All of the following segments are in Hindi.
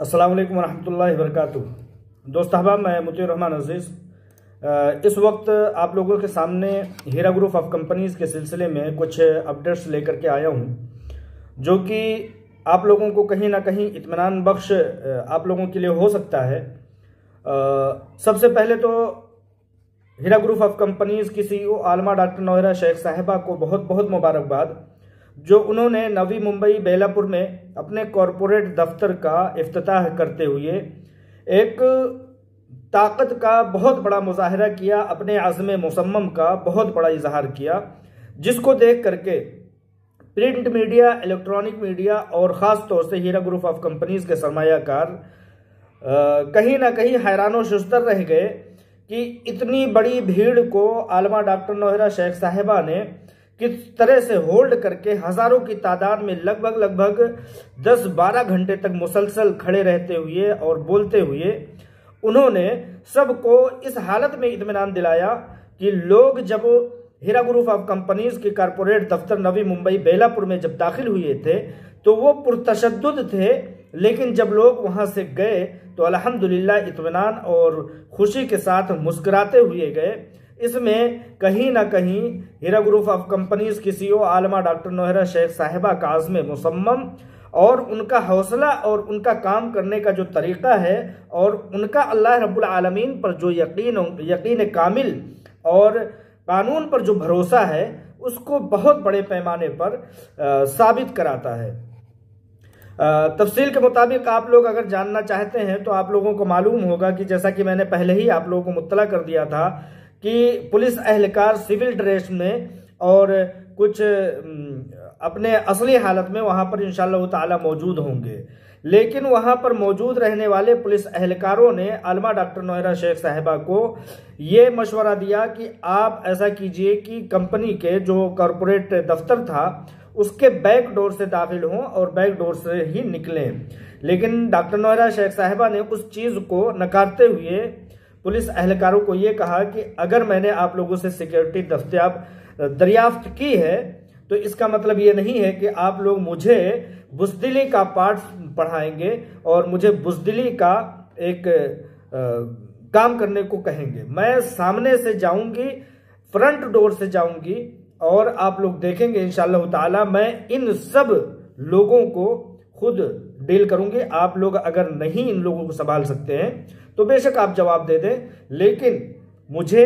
अस्सलाम वालेकुम रहमतुल्लाहि वबरकातुहू। दोस्त अहबाब, मैं मुतीउर रहमान अजीज़ इस वक्त आप लोगों के सामने हीरा ग्रुप ऑफ कंपनीज़ के सिलसिले में कुछ अपडेट्स लेकर के आया हूं, जो कि आप लोगों को कहीं ना कहीं इत्मीनान बख्श आप लोगों के लिए हो सकता है। सबसे पहले तो हीरा ग्रुप ऑफ कंपनीज़ की CEO आलमा डॉक्टर नौहरा शेख साहिबा को बहुत बहुत मुबारकबाद, जो उन्होंने नवी मुंबई बेलापुर में अपने कॉरपोरेट दफ्तर का इफ्तिताह करते हुए एक ताकत का बहुत बड़ा मुजाहरा किया, अपने आज़म मुसम्मम का बहुत बड़ा इजहार किया, जिसको देख करके प्रिंट मीडिया, इलेक्ट्रॉनिक मीडिया और ख़ास तौर से हीरा ग्रुप ऑफ कंपनीज़ के सरमायाकार कहीं ना कहीं हैरान शुस्तर रह गए कि इतनी बड़ी भीड़ को आलमा डॉक्टर नौहरा शेख साहिबा ने किस तरह से होल्ड करके हजारों की तादाद में लगभग 10-12 घंटे तक मुसलसल खड़े रहते हुए और बोलते हुए उन्होंने सबको इस हालत में इत्मीनान दिलाया कि लोग जब हीरा ग्रुप ऑफ कंपनीज के कॉरपोरेट दफ्तर नवी मुंबई बेलापुर में जब दाखिल हुए थे तो वो पुरतशद्दुद थे, लेकिन जब लोग वहां से गए तो अल्हम्दुलिल्लाह इत्मीनान और खुशी के साथ मुस्कुराते हुए गए। इसमें कहीं ना कहीं हीरा ग्रुप ऑफ कंपनीज की CEO आलमा डॉक्टर नौहरा शेख साहिबा का आज़म मुसम्मम और उनका हौसला और उनका काम करने का जो तरीका है और उनका अल्लाह रब्बुल आलमीन पर जो यकीन कामिल और कानून पर जो भरोसा है, उसको बहुत बड़े पैमाने पर साबित कराता है। तफसील के मुताबिक आप लोग अगर जानना चाहते हैं तो आप लोगों को मालूम होगा कि जैसा कि मैंने पहले ही आप लोगों को मुत्तला कर दिया था कि पुलिस अहलकार सिविल ड्रेस में और कुछ अपने असली हालत में वहां पर इंशाअल्लाह ताला मौजूद होंगे, लेकिन वहां पर मौजूद रहने वाले पुलिस अहलकारों ने आलमा डॉक्टर नौहरा शेख साहिबा को ये मशवरा दिया कि आप ऐसा कीजिए कि कंपनी के जो कॉरपोरेट दफ्तर था उसके बैक डोर से दाखिल हों और बैक डोर से ही निकलें। लेकिन डॉक्टर नौहरा शेख साहिबा ने उस चीज को नकारते हुए पुलिस अहलकारों को ये कहा कि अगर मैंने आप लोगों से सिक्योरिटी दरियाफ्त की है तो इसका मतलब ये नहीं है कि आप लोग मुझे बुज़दिली का पाठ पढ़ाएंगे और मुझे बुज़दिली का एक काम करने को कहेंगे। मैं सामने से जाऊंगी, फ्रंट डोर से जाऊंगी और आप लोग देखेंगे इंशाअल्लाह ताला मैं इन सब लोगों को खुद डील करूंगी। आप लोग अगर नहीं इन लोगों को संभाल सकते हैं तो बेशक आप जवाब दे दें, लेकिन मुझे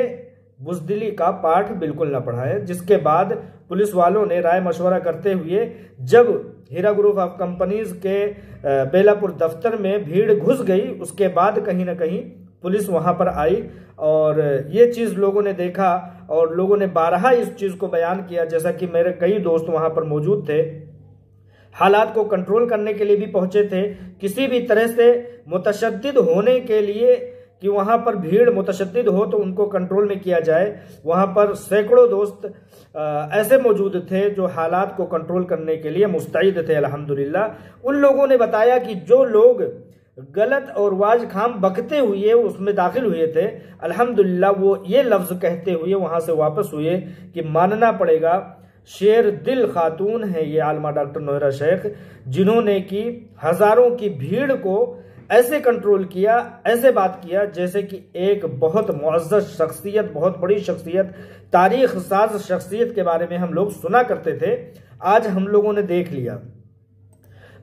बुज़दिली का पाठ बिल्कुल ना पढ़ाएं। जिसके बाद पुलिस वालों ने राय मशवरा करते हुए जब हीरा ग्रुप ऑफ कंपनीज के बेलापुर दफ्तर में भीड़ घुस गई, उसके बाद कहीं ना कहीं पुलिस वहां पर आई और ये चीज लोगों ने देखा और लोगों ने बारहा इस चीज को बयान किया। जैसा कि मेरे कई दोस्त वहां पर मौजूद थे, हालात को कंट्रोल करने के लिए भी पहुंचे थे, किसी भी तरह से मुतशद्दिद होने के लिए कि वहां पर भीड़ मुतशद्दिद हो तो उनको कंट्रोल में किया जाए। वहां पर सैकड़ों दोस्त ऐसे मौजूद थे जो हालात को कंट्रोल करने के लिए मुस्तैद थे अल्हम्दुलिल्लाह। उन लोगों ने बताया कि जो लोग गलत और वाज खाम बकते हुए उसमें दाखिल हुए थे, अल्हम्दुलिल्लाह वो ये लफ्ज कहते हुए वहां से वापस हुए कि मानना पड़ेगा शेर दिल खातून है ये आलमा डॉक्टर नौहरा शेख, जिन्होंने कि हजारों की भीड़ को ऐसे कंट्रोल किया, ऐसे बात किया जैसे कि एक बहुत मुअज़्ज़ज़ शख्सियत, बहुत बड़ी शख्सियत, तारीख साज शख्सियत के बारे में हम लोग सुना करते थे, आज हम लोगों ने देख लिया।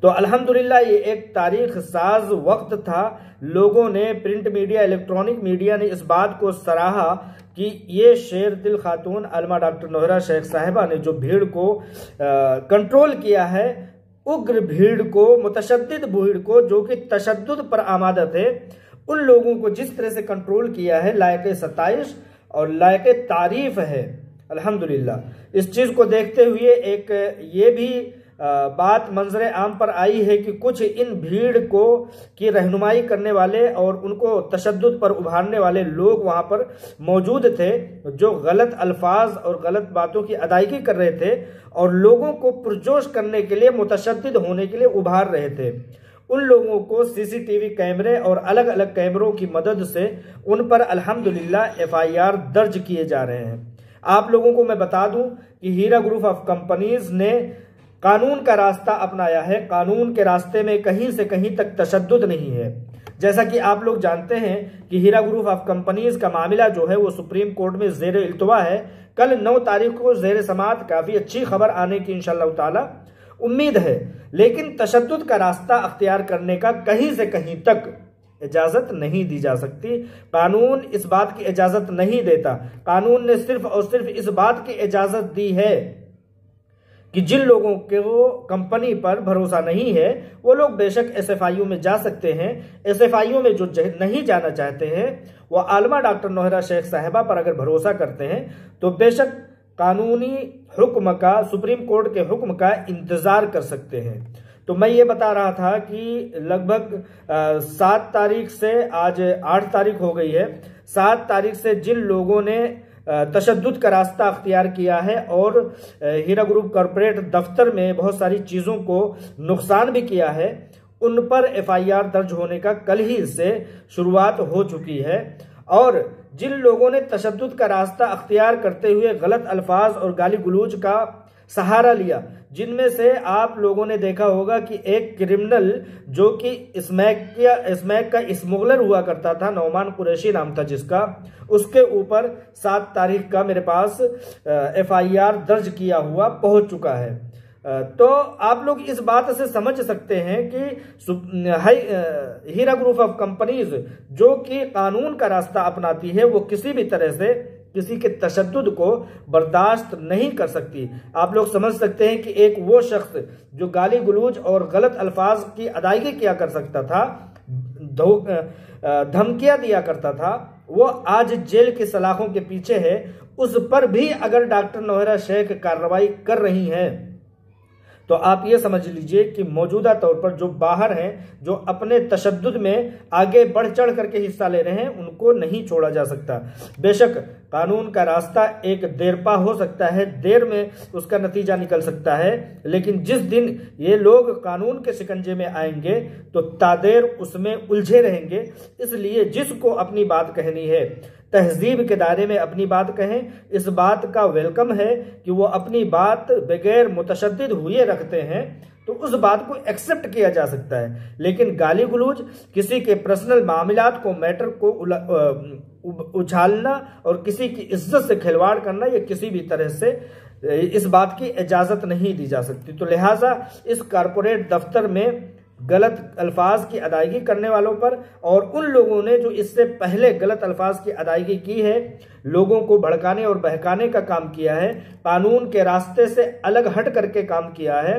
तो अल्हम्दुलिल्लाह ये एक तारीख साज वक्त था। लोगों ने, प्रिंट मीडिया, इलेक्ट्रॉनिक मीडिया ने इस बात को सराहा कि ये शेर दिल खातून आलमा डॉक्टर नौहरा शेख साहिबा ने जो भीड़ को कंट्रोल किया है, उग्र भीड़ को, मुतशद्दिद भीड़ को जो कि तशद्दुद पर आमादा थे, उन लोगों को जिस तरह से कंट्रोल किया है लायक सताइश और लायक तारीफ है अल्हम्दुलिल्लाह। इस चीज को देखते हुए एक ये भी बात मंजरे आम पर आई है कि कुछ इन भीड़ को की रहनुमाई करने वाले और उनको तशद्दुद पर उभारने वाले लोग वहां पर मौजूद थे, जो गलत अल्फाज और गलत बातों की अदायगी कर रहे थे और लोगों को पुरजोश करने के लिए, मुतशद्दिद होने के लिए उभार रहे थे। उन लोगों को CCTV कैमरे और अलग अलग कैमरों की मदद से उन पर अल्हम्दुलिल्लाह FIR दर्ज किए जा रहे हैं। आप लोगों को मैं बता दूं कि हीरा ग्रुप ऑफ कंपनीज ने कानून का रास्ता अपनाया है, कानून के रास्ते में कहीं से कहीं तक तशद्दुद नहीं है। जैसा कि आप लोग जानते हैं कि हीरा ग्रुप ऑफ कंपनीज का मामला जो है वो सुप्रीम कोर्ट में जेर इल्तवा है। कल 9 तारीख को जेर समात काफी अच्छी खबर आने की इंशाअल्लाह ताला उम्मीद है, लेकिन तशद्दुद का रास्ता अख्तियार करने का कहीं से कहीं तक इजाजत नहीं दी जा सकती। कानून इस बात की इजाजत नहीं देता। कानून ने सिर्फ और सिर्फ इस बात की इजाजत दी है कि जिन लोगों के वो कंपनी पर भरोसा नहीं है वो लोग बेशक एसएफआईयू में जा सकते हैं। एसएफआईयू में जो नहीं जाना चाहते हैं वो आलमा डॉक्टर नौहरा शेख साहिबा पर अगर भरोसा करते हैं तो बेशक कानूनी हुक्म का, सुप्रीम कोर्ट के हुक्म का इंतजार कर सकते हैं। तो मैं ये बता रहा था कि लगभग 7 तारीख से आज 8 तारीख हो गई है। 7 तारीख से जिन लोगों ने तशद्दुद का रास्ता अख्तियार किया है और हीरा ग्रुप कॉरपोरेट दफ्तर में बहुत सारी चीजों को नुकसान भी किया है, उन पर एफआईआर दर्ज होने का कल ही से शुरुआत हो चुकी है। और जिन लोगों ने तशद्दुद का रास्ता अख्तियार करते हुए गलत अल्फाज और गाली गलौज का सहारा लिया, जिनमें से आप लोगों ने देखा होगा कि एक क्रिमिनल जो कि स्मैक का स्मगलर हुआ करता था, नौमान कुरैशी नाम था जिसका, उसके ऊपर 7 तारीख का मेरे पास एफआईआर दर्ज किया हुआ पहुंच चुका है। तो आप लोग इस बात से समझ सकते हैं कि हीरा ग्रुप ऑफ कंपनीज जो कि कानून का रास्ता अपनाती है वो किसी भी तरह से किसी के तशद्दुद को बर्दाश्त नहीं कर सकती। आप लोग समझ सकते हैं कि एक वो शख्स जो गाली गलौज और गलत अल्फाज की अदायगी किया कर सकता था, धमकियां दिया करता था, वो आज जेल की सलाखों के पीछे है। उस पर भी अगर डॉक्टर नौहरा शेख कार्रवाई कर रही हैं तो आप ये समझ लीजिए कि मौजूदा तौर पर जो बाहर हैं, जो अपने तशद्दुद में आगे बढ़ चढ़ करके हिस्सा ले रहे हैं, उनको नहीं छोड़ा जा सकता। बेशक कानून का रास्ता एक देरपा हो सकता है, देर में उसका नतीजा निकल सकता है, लेकिन जिस दिन ये लोग कानून के शिकंजे में आएंगे तो तादेर उसमें उलझे रहेंगे। इसलिए जिसको अपनी बात कहनी है तहजीब के दायरे में अपनी बात कहें। इस बात का वेलकम है कि वो अपनी बात बगैर मुतशद्दिद हुए रखते हैं तो उस बात को एक्सेप्ट किया जा सकता है, लेकिन गाली गलौज, किसी के पर्सनल मामलात को, मैटर को उछालना और किसी की इज्जत से खिलवाड़ करना, ये किसी भी तरह से इस बात की इजाजत नहीं दी जा सकती। तो लिहाजा इस कारपोरेट दफ्तर में गलत अल्फाज की अदायगी करने वालों पर और उन लोगों ने जो इससे पहले गलत अल्फाज की अदायगी की है, लोगों को भड़काने और बहकाने का काम किया है, कानून के रास्ते से अलग हट करके काम किया है,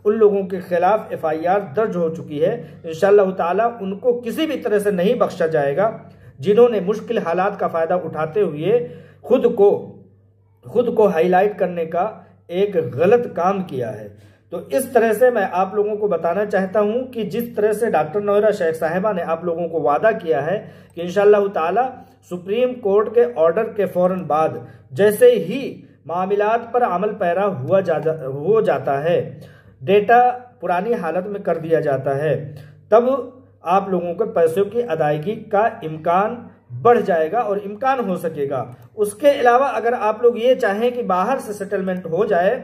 उन लोगों के खिलाफ एफआईआर दर्ज हो चुकी है। इंशाअल्लाह ताला उनको किसी भी तरह से नहीं बख्शा जाएगा जिन्होंने मुश्किल हालात का फायदा उठाते हुए खुद को हाईलाइट करने का एक गलत काम किया है। तो इस तरह से मैं आप लोगों को बताना चाहता हूं कि जिस तरह से डॉक्टर नौहरा शेख साहिबा ने आप लोगों को वादा किया है कि इंशाअल्लाह ताला सुप्रीम कोर्ट के ऑर्डर के फौरन बाद जैसे ही मामलात पर अमल पैरा हो जाता है, डेटा पुरानी हालत में कर दिया जाता है, तब आप लोगों को पैसों की अदायगी का इम्कान बढ़ जाएगा और इम्कान हो सकेगा। उसके अलावा अगर आप लोग ये चाहें कि बाहर से सेटलमेंट हो जाए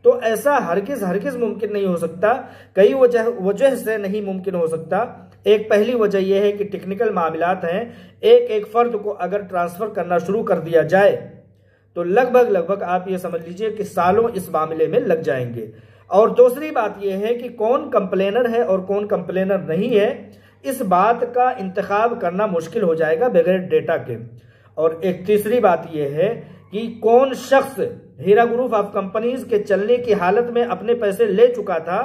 तो ऐसा हरगिज मुमकिन नहीं हो सकता। कई वजह से नहीं मुमकिन हो सकता। एक पहली वजह यह है कि टेक्निकल मामलात हैं। एक फर्द को अगर ट्रांसफर करना शुरू कर दिया जाए तो लगभग आप ये समझ लीजिए कि सालों इस मामले में लग जाएंगे। और दूसरी बात यह है कि कौन कंप्लेनर है और कौन कंप्लेनर नहीं है, इस बात का इंतखाब करना मुश्किल हो जाएगा बगैर डेटा के। और एक तीसरी बात यह है कि कौन शख्स हीरा ग्रुप ऑफ कंपनीज के चलने की हालत में अपने पैसे ले चुका था,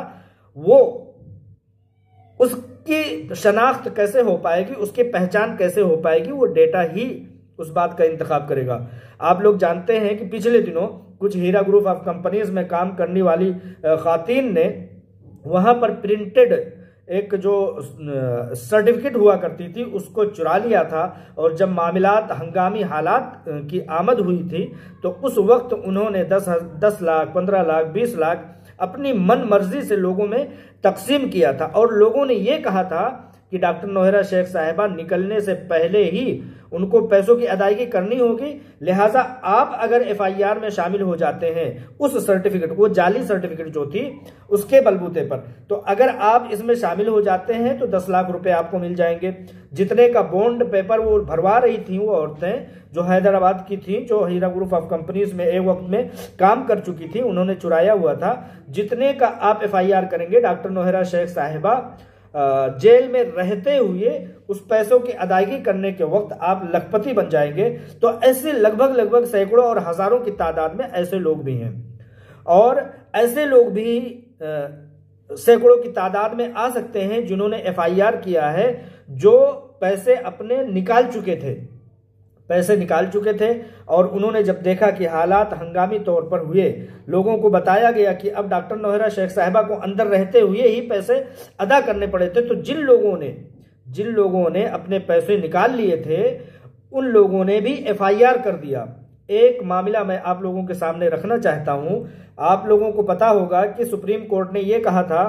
वो उसकी शनाख्त कैसे हो पाएगी, उसकी पहचान कैसे हो पाएगी, वो डेटा ही उस बात का इंतखाब करेगा। आप लोग जानते हैं कि पिछले दिनों कुछ हीरा ग्रुप ऑफ कंपनीज में काम करने वाली खातून ने वहां पर प्रिंटेड एक जो सर्टिफिकेट हुआ करती थी उसको चुरा लिया था। और जब मामलात हंगामी हालात की आमद हुई थी तो उस वक्त उन्होंने 10 लाख, 15 लाख, 20 लाख अपनी मन मर्जी से लोगों में तकसीम किया था। और लोगों ने ये कहा था कि डॉक्टर नौहरा शेख साहिबा निकलने से पहले ही उनको पैसों की अदायगी करनी होगी। लिहाजा आप अगर एफआईआर में शामिल हो जाते हैं उस सर्टिफिकेट, वो जाली सर्टिफिकेट जो थी उसके बलबूते पर, तो अगर आप इसमें शामिल हो जाते हैं तो 10 लाख रुपए आपको मिल जाएंगे। जितने का बॉन्ड पेपर वो भरवा रही थी वो औरतें जो हैदराबाद की थी, जो हीरा ग्रुप ऑफ कंपनीज में एक वक्त में काम कर चुकी थी, उन्होंने चुराया हुआ था, जितने का आप एफआईआर करेंगे डॉक्टर नौहरा शेख साहिबा जेल में रहते हुए उस पैसों की अदायगी करने के वक्त आप लखपति बन जाएंगे। तो ऐसे लगभग सैकड़ों और हजारों की तादाद में ऐसे लोग भी हैं, और ऐसे लोग भी सैकड़ों की तादाद में आ सकते हैं जिन्होंने एफआईआर किया है, जो पैसे अपने निकाल चुके थे, पैसे निकाल चुके थे, और उन्होंने जब देखा कि हालात हंगामी तौर पर हुए, लोगों को बताया गया कि अब डॉक्टर नौहरा शेख साहिबा को अंदर रहते हुए ही पैसे अदा करने पड़े थे, तो जिन लोगों ने अपने पैसे निकाल लिए थे उन लोगों ने भी एफआईआर कर दिया। एक मामला मैं आप लोगों के सामने रखना चाहता हूं। आप लोगों को पता होगा कि सुप्रीम कोर्ट ने यह कहा था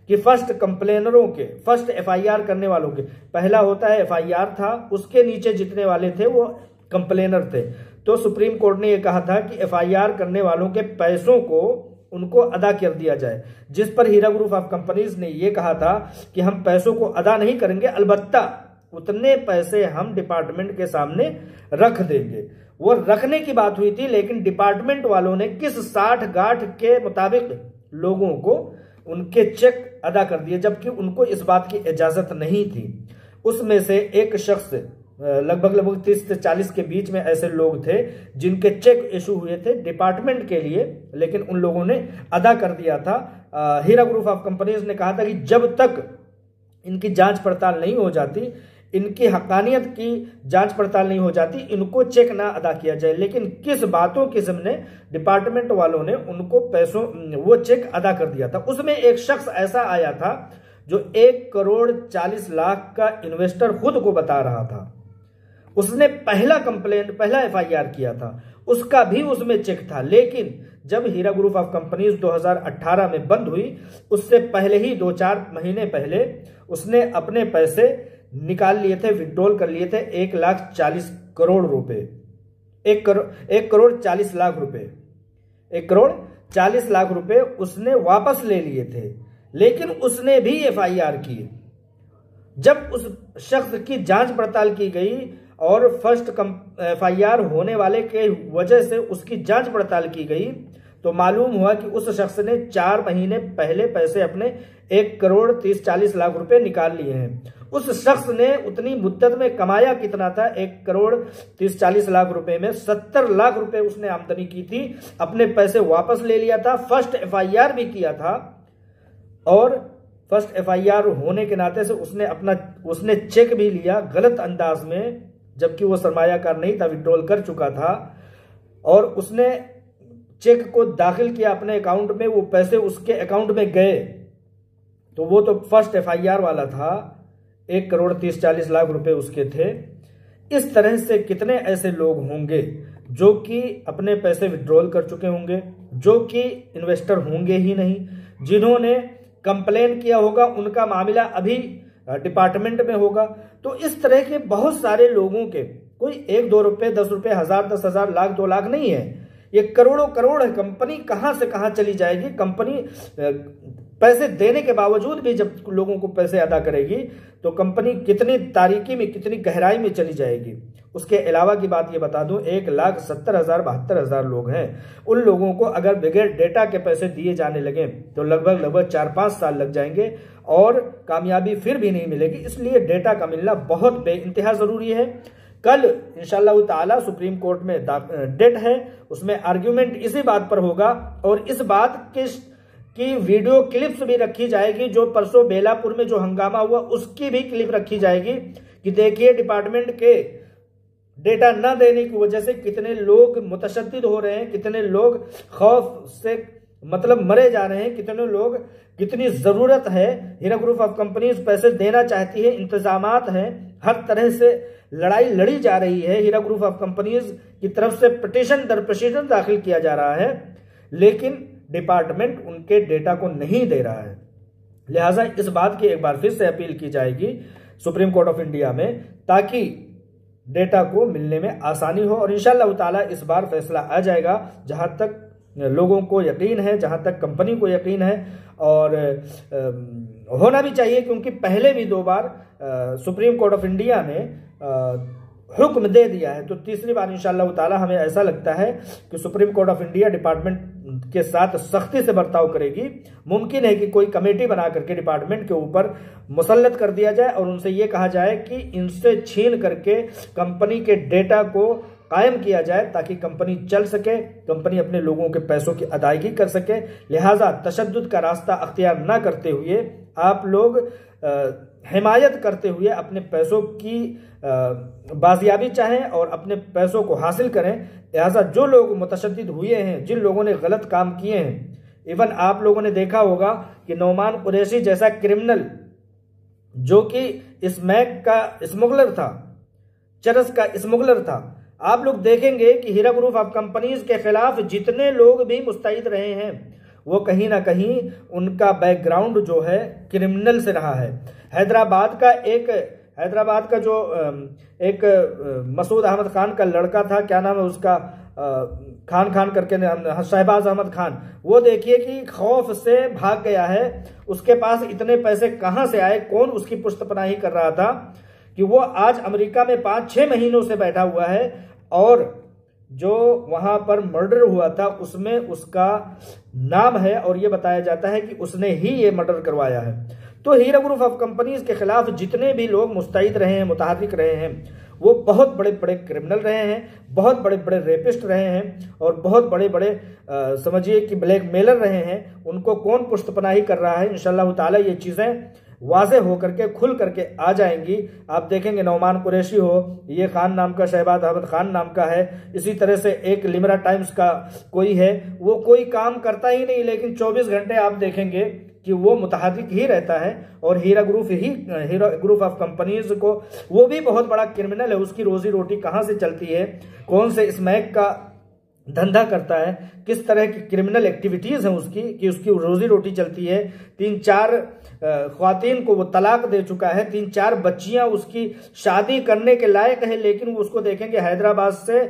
कि फर्स्ट कंप्लेनरों के, फर्स्ट एफआईआर करने वालों के, पहला होता है एफआईआर था, उसके नीचे जितने वाले थे वो कंप्लेनर थे। तो सुप्रीम कोर्ट ने यह कहा था कि एफआईआर करने वालों के पैसों को उनको अदा कर दिया जाए, जिस पर हीरा ग्रुप ऑफ कंपनीज ने यह कहा था कि हम पैसों को अदा नहीं करेंगे, अलबत्ता उतने पैसे हम डिपार्टमेंट के सामने रख देंगे। वो रखने की बात हुई थी, लेकिन डिपार्टमेंट वालों ने किस 60 गांठ के मुताबिक लोगों को उनके चेक अदा कर दिए, जबकि उनको इस बात की इजाजत नहीं थी। उसमें से एक शख्स, लगभग 30 से 40 के बीच में ऐसे लोग थे जिनके चेक इशू हुए थे डिपार्टमेंट के लिए, लेकिन उन लोगों ने अदा कर दिया था। हीरा ग्रुप ऑफ कंपनीज ने कहा था कि जब तक इनकी जांच पड़ताल नहीं हो जाती, इनकी हकानियत की जांच पड़ताल नहीं हो जाती, इनको चेक ना अदा किया जाए। लेकिन किस बातों की सबने डिपार्टमेंट वालों ने उनको पैसों, वो चेक अदा कर दिया था। उसमें एक शख्स ऐसा आया था जो 1,40,00,000 का इन्वेस्टर खुद को बता रहा था। उसने पहला एफआईआर किया था, उसका भी उसमें चेक था। लेकिन जब हीरा ग्रुप ऑफ कंपनीज 2018 में बंद हुई, उससे पहले ही 2-4 महीने पहले उसने अपने पैसे निकाल लिए थे, विड्रॉल कर लिए थे 1,40,00,000 रुपए, 1,40,00,000 रुपए, 1,40,00,000 रुपए उसने वापस ले लिए थे। लेकिन उसने भी एफआईआर की। जब उस शख्स की जांच पड़ताल की गई और फर्स्ट एफआईआर होने वाले के वजह से उसकी जांच पड़ताल की गई, तो मालूम हुआ कि उस शख्स ने 4 महीने पहले पैसे अपने 1,30,40,00,000 रुपए निकाल लिए हैं। उस शख्स ने उतनी मुद्दत में कमाया कितना था? 1,30,40,00,000 रुपए में 70 लाख रुपए उसने आमदनी की थी, अपने पैसे वापस ले लिया था, फर्स्ट एफआईआर भी किया था, और फर्स्ट एफआईआर होने के नाते से उसने चेक भी लिया गलत अंदाज में, जबकि वो सरमायाकार नहीं था, विड्रॉल कर चुका था, और उसने चेक को दाखिल किया अपने अकाउंट में, वो पैसे उसके अकाउंट में गए, तो वो तो फर्स्ट एफआईआर वाला था, 1,30,40,00,000 रुपए उसके थे। इस तरह से कितने ऐसे लोग होंगे जो कि अपने पैसे विड्रॉल कर चुके होंगे, जो कि इन्वेस्टर होंगे ही नहीं, जिन्होंने कंप्लेन किया होगा, उनका मामला अभी डिपार्टमेंट में होगा। तो इस तरह के बहुत सारे लोगों के, कोई 1-2 रुपए, 10 रुपए, 1000, 10,000, लाख, 2 लाख नहीं है, ये करोड़ों करोड़ है। कंपनी कहां से कहां चली जाएगी। कंपनी पैसे देने के बावजूद भी जब लोगों को पैसे अदा करेगी तो कंपनी कितनी तारीकी में, कितनी गहराई में चली जाएगी। उसके अलावा की बात ये बता दूं, 1,70,000, 72,000 लोग हैं। उन लोगों को अगर बगैर डेटा के पैसे दिए जाने लगे तो लगभग 4-5 साल लग जाएंगे और कामयाबी फिर भी नहीं मिलेगी। इसलिए डेटा का मिलना बहुत बेइंतहा जरूरी है। कल इंशाअल्लाह ताला सुप्रीम कोर्ट में डेट है, उसमें आर्ग्यूमेंट इसी बात पर होगा, और इस बात की वीडियो क्लिप्स भी रखी जाएगी। जो परसों बेलापुर में जो हंगामा हुआ उसकी भी क्लिप रखी जाएगी कि देखिए डिपार्टमेंट के डेटा न देने की वजह से कितने लोग मुतशद्दिद हो रहे हैं, कितने लोग खौफ से मतलब मरे जा रहे हैं, कितने लोग, कितनी जरूरत है। हीरा ग्रुप ऑफ कंपनीज पैसे देना चाहती है, इंतजामात हैं, हर तरह से लड़ाई लड़ी जा रही है। हीरा ग्रुप ऑफ कंपनीज की तरफ से पिटीशन दर पिटीशन दाखिल किया जा रहा है, लेकिन डिपार्टमेंट उनके डेटा को नहीं दे रहा है। लिहाजा इस बात की एक बार फिर से अपील की जाएगी सुप्रीम कोर्ट ऑफ इंडिया में, ताकि डेटा को मिलने में आसानी हो। और इंशाअल्लाह ताला इस बार फैसला आ जाएगा, जहां तक लोगों को यकीन है, जहां तक कंपनी को यकीन है, और होना भी चाहिए, क्योंकि पहले भी 2 बार सुप्रीम कोर्ट ऑफ इंडिया ने हुक्म दे दिया है। तो तीसरी बार इंशाअल्लाह ताला हमें ऐसा लगता है कि supreme court of India department के साथ सख्ती से बर्ताव करेगी। मुमकिन है कि कोई कमेटी बना करके डिपार्टमेंट के ऊपर मुसल्लत कर दिया जाए और उनसे ये कहा जाए कि इनसे छीन करके कंपनी के डेटा को कायम किया जाए, ताकि कंपनी चल सके, कंपनी अपने लोगों के पैसों की अदायगी कर सके। लिहाजा तशद्दुद का रास्ता अख्तियार ना करते हुए आप लोग हिमायत करते हुए अपने पैसों की बाजियाबी चाहें और अपने पैसों को हासिल करें। लिहाजा जो लोग मुतशद्दिद हुए हैं, जिन लोगों ने गलत काम किए हैं, इवन आप लोगों ने देखा होगा कि नौमान कुरैशी जैसा क्रिमिनल, जो कि स्मैक का स्मगलर था, चरस का स्मगलर था, आप लोग देखेंगे कि हीरा ग्रुप ऑफ कंपनीज के खिलाफ जितने लोग भी मुस्तैद रहे हैं, वो कहीं ना कहीं उनका बैकग्राउंड जो है क्रिमिनल से रहा है। हैदराबाद का जो एक मसूद अहमद खान का लड़का था, क्या नाम है उसका, खान करके, शहबाज अहमद खान, वो देखिए कि खौफ से भाग गया है। उसके पास इतने पैसे कहां से आए, कौन उसकी पुश्तपनाही कर रहा था, कि वो आज अमेरिका में 5-6 महीनों से बैठा हुआ है, और जो वहां पर मर्डर हुआ था उसमें उसका नाम है, और ये बताया जाता है कि उसने ही ये मर्डर करवाया है। तो हीरा ग्रुप ऑफ कंपनीज के खिलाफ जितने भी लोग मुस्तैद रहे हैं, मुतहर्रिक रहे हैं, वो बहुत बड़े बड़े क्रिमिनल रहे हैं, बहुत बड़े बड़े रेपिस्ट रहे हैं, और बहुत बड़े बड़े समझिए कि ब्लैकमेलर रहे हैं। उनको कौन पुश्तपनाही कर रहा है, इंशाअल्लाह ताला ये चीजें वाज़े होकर के खुल करके आ जाएंगी। आप देखेंगे नौमान कुरैशी हो, ये खान नाम का, शहबाज अहमद खान नाम का है, इसी तरह से एक लिमरा टाइम्स का कोई है, वो कोई काम करता ही नहीं, लेकिन 24 घंटे आप देखेंगे कि वो मुतहर्रिक ही रहता है। और हीरा ग्रुप ऑफ कंपनीज को, वो भी बहुत बड़ा क्रिमिनल है, उसकी रोजी रोटी कहां से चलती है, कौन से स्मैक का धंधा करता है, किस तरह की क्रिमिनल एक्टिविटीज हैं उसकी, कि उसकी रोजी रोटी चलती है। 3-4 ख्वातीन को वो तलाक दे चुका है, 3-4 बच्चियां उसकी शादी करने के लायक है, लेकिन वो उसको देखेंगे हैदराबाद से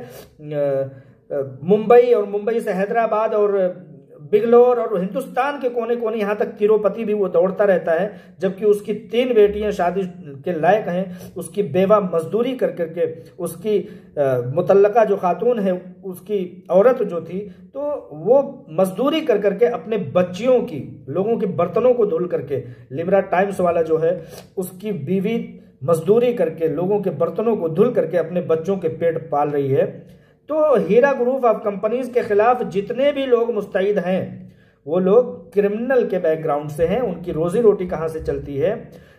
मुंबई, और मुंबई से हैदराबाद, और बिगलोर, और हिंदुस्तान के कोने कोने, यहां तक तिरुपति भी वो दौड़ता रहता है, जबकि उसकी 3 बेटियां शादी के लायक हैं। उसकी बेवा मजदूरी कर करके, उसकी मुतल्लका जो खातून है, उसकी औरत जो थी, तो वो मजदूरी कर करके अपने बच्चियों की, लोगों के बर्तनों को धुल करके, लिमरा टाइम्स वाला जो है, उसकी बीवी मजदूरी करके, लोगों के बर्तनों को धुल करके अपने बच्चों के पेट पाल रही है। तो हीरा ग्रुप ऑफ कंपनीज के खिलाफ जितने भी लोग मुस्तैद हैं, वो लोग क्रिमिनल के बैकग्राउंड से हैं। उनकी रोजी रोटी कहां से चलती है,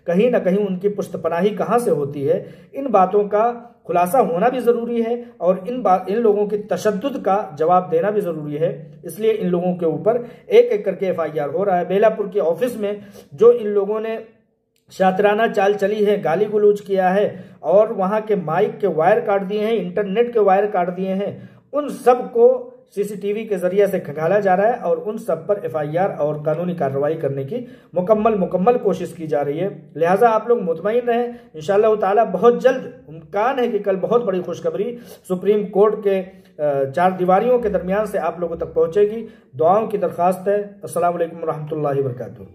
कहीं ना कहीं उनकी पुश्तपनाही कहां से होती है, इन बातों का खुलासा होना भी जरूरी है, और इन लोगों की तशद्दुद का जवाब देना भी जरूरी है। इसलिए इन लोगों के ऊपर एक एक करके FIR हो रहा है। बेलापुर के ऑफिस में जो इन लोगों ने शातिराना चाल चली है, गाली गलौज किया है, और वहां के माइक के वायर काट दिए हैं, इंटरनेट के वायर काट दिए हैं, उन सब को CCTV के जरिए से खंगाला जा रहा है, और उन सब पर FIR और कानूनी कार्रवाई करने की मुकम्मल कोशिश की जा रही है। लिहाजा आप लोग मुतमईन रहें, इंशाअल्लाह ताला बहुत जल्द इम्कान है कि कल बहुत बड़ी खुशखबरी सुप्रीम कोर्ट के 4 दीवारियों के दरमियान से आप लोगों तक पहुंचेगी। दुआओं की दरख्वास्त है। अस्सलाम वालेकुम रहमतुल्लाहि व बरकातुहू।